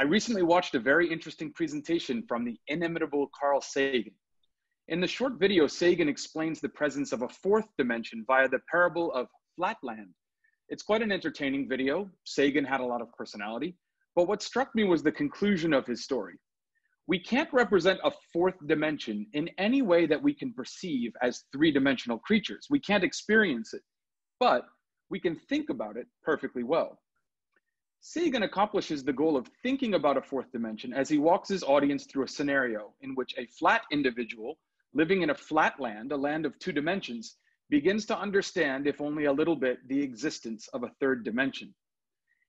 I recently watched a very interesting presentation from the inimitable Carl Sagan. In the short video, Sagan explains the presence of a fourth dimension via the parable of Flatland. It's quite an entertaining video. Sagan had a lot of personality, but what struck me was the conclusion of his story. We can't represent a fourth dimension in any way that we can perceive as three-dimensional creatures. We can't experience it, but we can think about it perfectly well. Sagan accomplishes the goal of thinking about a fourth dimension as he walks his audience through a scenario in which a flat individual living in a flat land, a land of two dimensions, begins to understand, if only a little bit, the existence of a third dimension.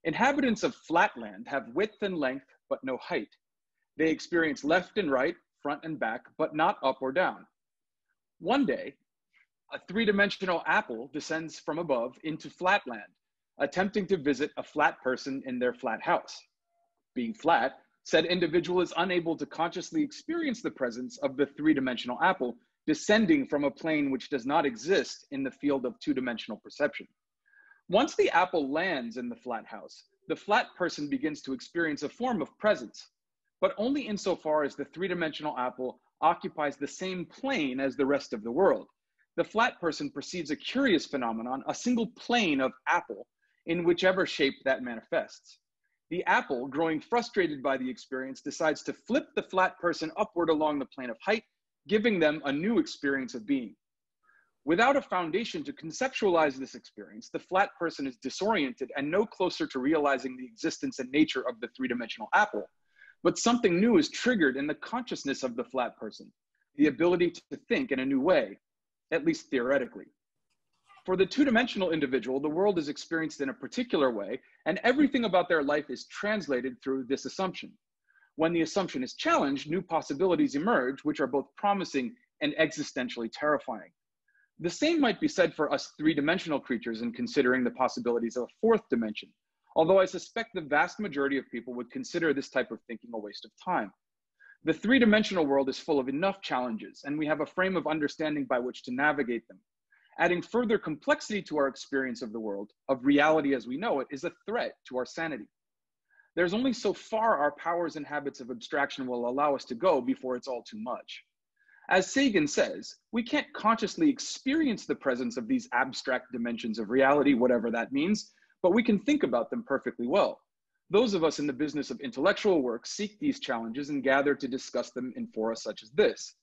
Inhabitants of flatland have width and length, but no height. They experience left and right, front and back, but not up or down. One day, a three-dimensional apple descends from above into flatland, attempting to visit a flat person in their flat house. Being flat, said individual is unable to consciously experience the presence of the three-dimensional apple descending from a plane which does not exist in the field of two-dimensional perception. Once the apple lands in the flat house, the flat person begins to experience a form of presence, but only insofar as the three-dimensional apple occupies the same plane as the rest of the world. The flat person perceives a curious phenomenon, a single plane of apple in whichever shape that manifests. The apple, growing frustrated by the experience, decides to flip the flat person upward along the plane of height, giving them a new experience of being. Without a foundation to conceptualize this experience, the flat person is disoriented and no closer to realizing the existence and nature of the three-dimensional apple. But something new is triggered in the consciousness of the flat person, the ability to think in a new way, at least theoretically. For the two-dimensional individual, the world is experienced in a particular way, and everything about their life is translated through this assumption. When the assumption is challenged, new possibilities emerge, which are both promising and existentially terrifying. The same might be said for us three-dimensional creatures in considering the possibilities of a fourth dimension, although I suspect the vast majority of people would consider this type of thinking a waste of time. The three-dimensional world is full of enough challenges, and we have a frame of understanding by which to navigate them. Adding further complexity to our experience of the world, of reality as we know it, is a threat to our sanity. There's only so far our powers and habits of abstraction will allow us to go before it's all too much. As Sagan says, we can't consciously experience the presence of these abstract dimensions of reality, whatever that means, but we can think about them perfectly well. Those of us in the business of intellectual work seek these challenges and gather to discuss them in fora such as this.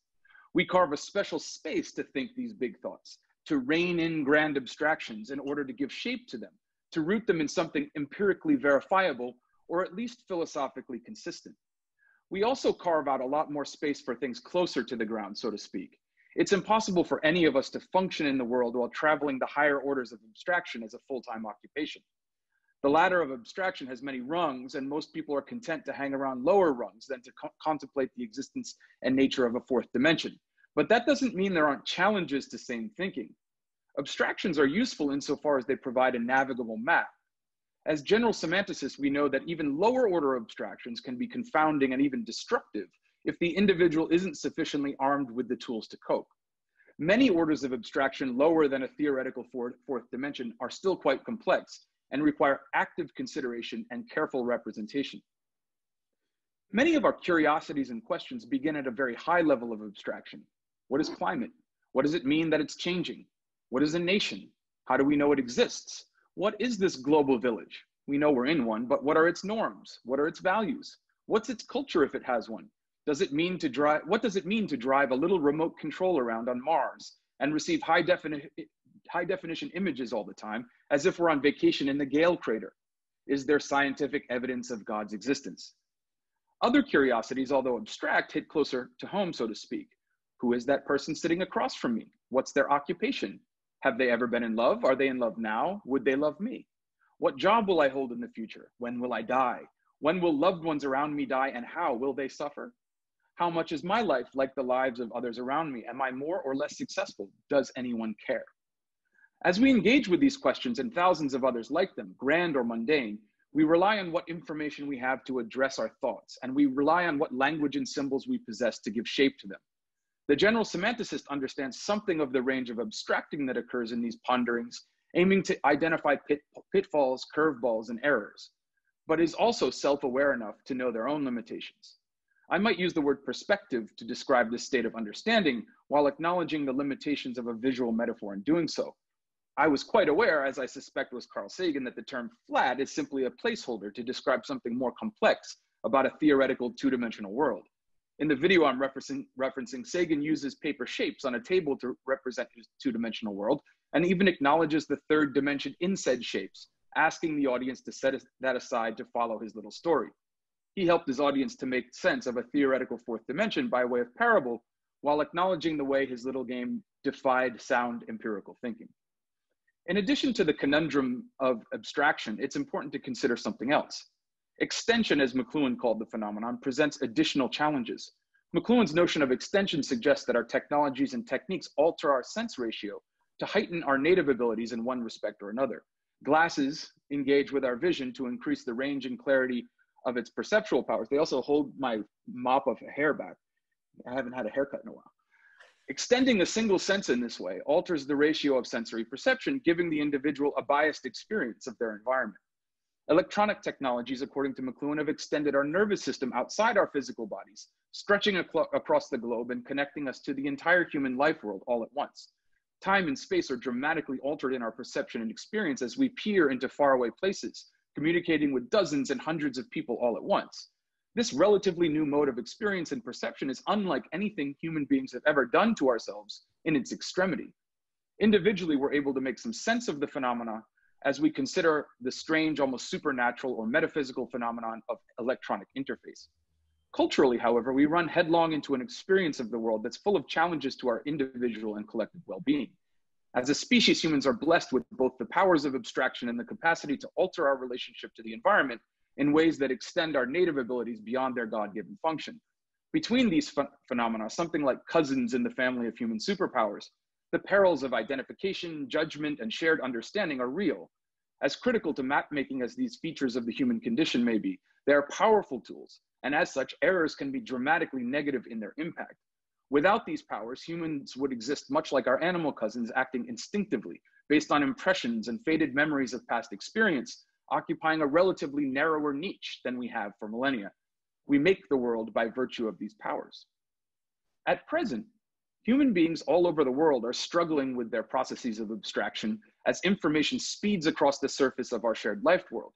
We carve a special space to think these big thoughts, to rein in grand abstractions in order to give shape to them, to root them in something empirically verifiable, or at least philosophically consistent. We also carve out a lot more space for things closer to the ground, so to speak. It's impossible for any of us to function in the world while traveling the higher orders of abstraction as a full-time occupation. The ladder of abstraction has many rungs, and most people are content to hang around lower rungs than to contemplate the existence and nature of a fourth dimension. But that doesn't mean there aren't challenges to sane thinking. Abstractions are useful insofar as they provide a navigable map. As general semanticists, we know that even lower order abstractions can be confounding and even destructive if the individual isn't sufficiently armed with the tools to cope. Many orders of abstraction lower than a theoretical fourth dimension are still quite complex and require active consideration and careful representation. Many of our curiosities and questions begin at a very high level of abstraction. What is climate? What does it mean that it's changing? What is a nation? How do we know it exists? What is this global village? We know we're in one, but what are its norms? What are its values? What's its culture if it has one? What does it mean to drive a little remote control around on Mars and receive high definition images all the time as if we're on vacation in the Gale crater? Is there scientific evidence of God's existence? Other curiosities, although abstract, hit closer to home, so to speak. Who is that person sitting across from me? What's their occupation? Have they ever been in love? Are they in love now? Would they love me? What job will I hold in the future? When will I die? When will loved ones around me die, and how will they suffer? How much is my life like the lives of others around me? Am I more or less successful? Does anyone care? As we engage with these questions and thousands of others like them, grand or mundane, we rely on what information we have to address our thoughts, and we rely on what language and symbols we possess to give shape to them. The general semanticist understands something of the range of abstracting that occurs in these ponderings, aiming to identify pitfalls, curveballs, and errors. but is also self-aware enough to know their own limitations. I might use the word perspective to describe this state of understanding while acknowledging the limitations of a visual metaphor in doing so. I was quite aware, as I suspect was Carl Sagan, that the term flat is simply a placeholder to describe something more complex about a theoretical two-dimensional world. In the video I'm referencing, Sagan uses paper shapes on a table to represent his two-dimensional world, and even acknowledges the third dimension in said shapes, asking the audience to set that aside to follow his little story. He helped his audience to make sense of a theoretical fourth dimension by way of parable, while acknowledging the way his little game defied sound empirical thinking. In addition to the conundrum of abstraction, it's important to consider something else. Extension, as McLuhan called the phenomenon, presents additional challenges. McLuhan's notion of extension suggests that our technologies and techniques alter our sense ratio to heighten our native abilities in one respect or another. Glasses engage with our vision to increase the range and clarity of its perceptual powers. They also hold my mop of hair back. I haven't had a haircut in a while. Extending a single sense in this way alters the ratio of sensory perception, giving the individual a biased experience of their environment. Electronic technologies, according to McLuhan, have extended our nervous system outside our physical bodies, stretching across the globe and connecting us to the entire human life world all at once. Time and space are dramatically altered in our perception and experience as we peer into faraway places, communicating with dozens and hundreds of people all at once. This relatively new mode of experience and perception is unlike anything human beings have ever done to ourselves in its extremity. Individually, we're able to make some sense of the phenomena as we consider the strange, almost supernatural or metaphysical phenomenon of electronic interface. Culturally, however, we run headlong into an experience of the world that's full of challenges to our individual and collective well-being. As a species, humans are blessed with both the powers of abstraction and the capacity to alter our relationship to the environment in ways that extend our native abilities beyond their God-given function. Between these phenomena, something like cousins in the family of human superpowers, the perils of identification, judgment, and shared understanding are real. As critical to map-making as these features of the human condition may be, they are powerful tools, and as such, errors can be dramatically negative in their impact. Without these powers, humans would exist much like our animal cousins, acting instinctively, based on impressions and faded memories of past experience, occupying a relatively narrower niche than we have for millennia. We make the world by virtue of these powers. At present, human beings all over the world are struggling with their processes of abstraction as information speeds across the surface of our shared life world.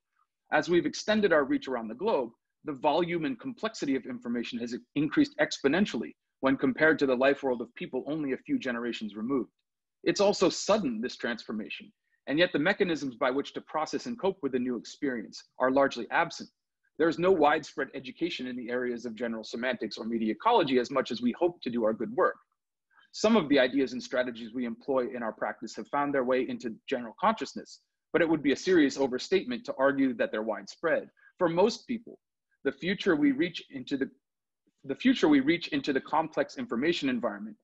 As we've extended our reach around the globe, the volume and complexity of information has increased exponentially when compared to the life world of people only a few generations removed. It's also sudden, this transformation, and yet the mechanisms by which to process and cope with the new experience are largely absent. There is no widespread education in the areas of general semantics or media ecology as much as we hope to do our good work. Some of the ideas and strategies we employ in our practice have found their way into general consciousness, but it would be a serious overstatement to argue that they're widespread. For most people, the further we reach into the complex information environment,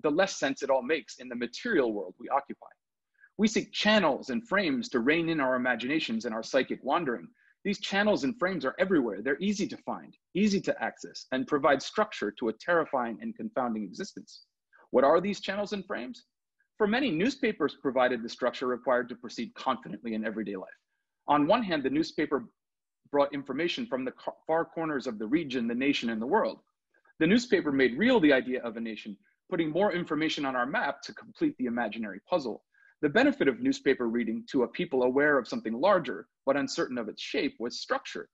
the less sense it all makes in the material world we occupy. We seek channels and frames to rein in our imaginations and our psychic wandering. These channels and frames are everywhere. They're easy to find, easy to access, and provide structure to a terrifying and confounding existence. What are these channels and frames? For many, newspapers provided the structure required to proceed confidently in everyday life. On one hand, the newspaper brought information from the far corners of the region, the nation, and the world. The newspaper made real the idea of a nation, putting more information on our map to complete the imaginary puzzle. The benefit of newspaper reading to a people aware of something larger, but uncertain of its shape, was structure.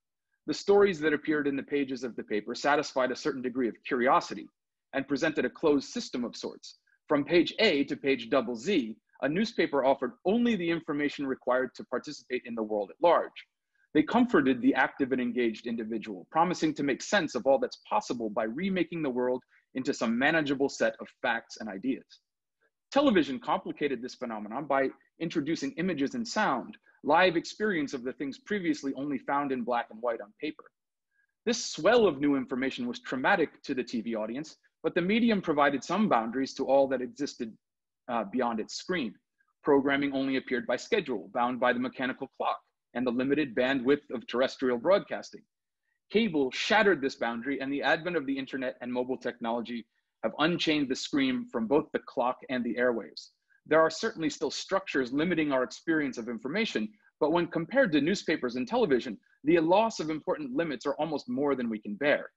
The stories that appeared in the pages of the paper satisfied a certain degree of curiosity and presented a closed system of sorts. From page A to page ZZ, a newspaper offered only the information required to participate in the world at large. They comforted the active and engaged individual, promising to make sense of all that's possible by remaking the world into some manageable set of facts and ideas. Television complicated this phenomenon by introducing images and sound, live experience of the things previously only found in black and white on paper. This swell of new information was traumatic to the TV audience, but the medium provided some boundaries to all that existed beyond its screen. Programming only appeared by schedule, bound by the mechanical clock and the limited bandwidth of terrestrial broadcasting. Cable shattered this boundary, and the advent of the internet and mobile technology have unchained the screen from both the clock and the airwaves. There are certainly still structures limiting our experience of information, but when compared to newspapers and television, the loss of important limits are almost more than we can bear.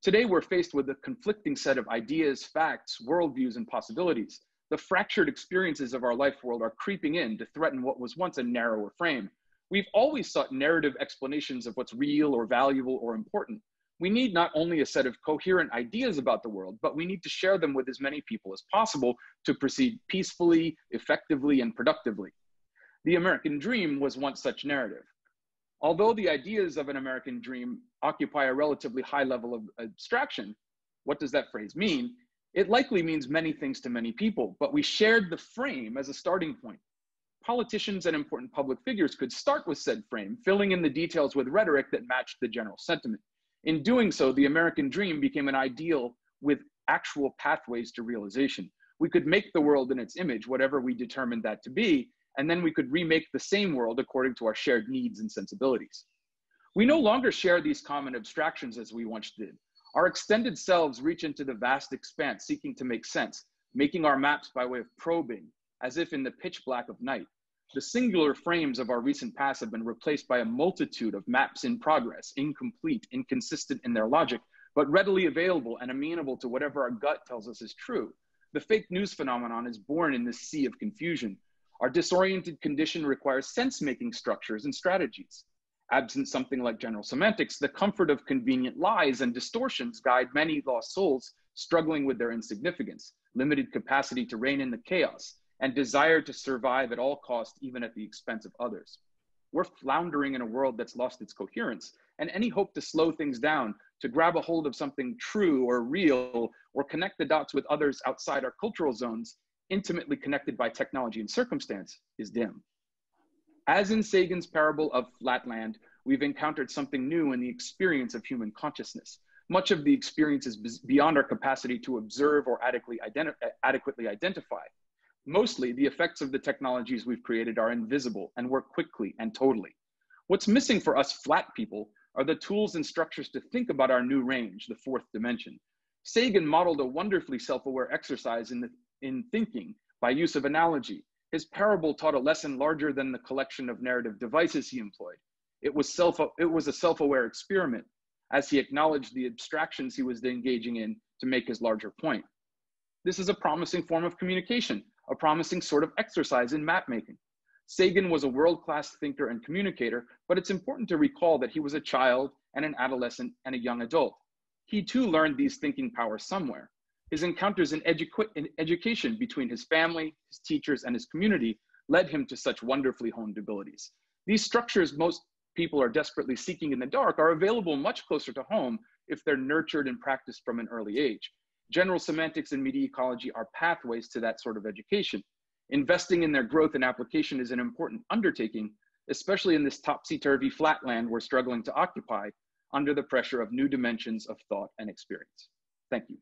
Today, we're faced with a conflicting set of ideas, facts, worldviews, and possibilities. The fractured experiences of our life world are creeping in to threaten what was once a narrower frame. We've always sought narrative explanations of what's real or valuable or important. We need not only a set of coherent ideas about the world, but we need to share them with as many people as possible to proceed peacefully, effectively, and productively. The American dream was once such narrative. Although the ideas of an American dream occupy a relatively high level of abstraction, what does that phrase mean? It likely means many things to many people, but we shared the frame as a starting point. Politicians and important public figures could start with said frame, filling in the details with rhetoric that matched the general sentiment. In doing so, the American dream became an ideal with actual pathways to realization. We could make the world in its image, whatever we determined that to be, and then we could remake the same world according to our shared needs and sensibilities. We no longer share these common abstractions as we once did. Our extended selves reach into the vast expanse, seeking to make sense, making our maps by way of probing, as if in the pitch black of night. The singular frames of our recent past have been replaced by a multitude of maps in progress, incomplete, inconsistent in their logic, but readily available and amenable to whatever our gut tells us is true. The fake news phenomenon is born in this sea of confusion. Our disoriented condition requires sense-making structures and strategies. Absent something like general semantics, the comfort of convenient lies and distortions guide many lost souls struggling with their insignificance, limited capacity to rein in the chaos, and desire to survive at all costs, even at the expense of others. We're floundering in a world that's lost its coherence, and any hope to slow things down, to grab a hold of something true or real, or connect the dots with others outside our cultural zones, intimately connected by technology and circumstance, is dim. As in Sagan's parable of Flatland, we've encountered something new in the experience of human consciousness. Much of the experience is beyond our capacity to observe or adequately identify. Mostly, the effects of the technologies we've created are invisible and work quickly and totally. What's missing for us flat people are the tools and structures to think about our new range, the fourth dimension. Sagan modeled a wonderfully self-aware exercise in thinking by use of analogy. His parable taught a lesson larger than the collection of narrative devices he employed. It was a self-aware experiment, as he acknowledged the abstractions he was engaging in to make his larger point. This is a promising form of communication, a promising sort of exercise in map making. Sagan was a world-class thinker and communicator, but it's important to recall that he was a child and an adolescent and a young adult. He too learned these thinking powers somewhere. His encounters in education between his family, his teachers, and his community led him to such wonderfully honed abilities. These structures most people are desperately seeking in the dark are available much closer to home if they're nurtured and practiced from an early age. General semantics and media ecology are pathways to that sort of education. Investing in their growth and application is an important undertaking, especially in this topsy-turvy flatland we're struggling to occupy under the pressure of new dimensions of thought and experience. Thank you.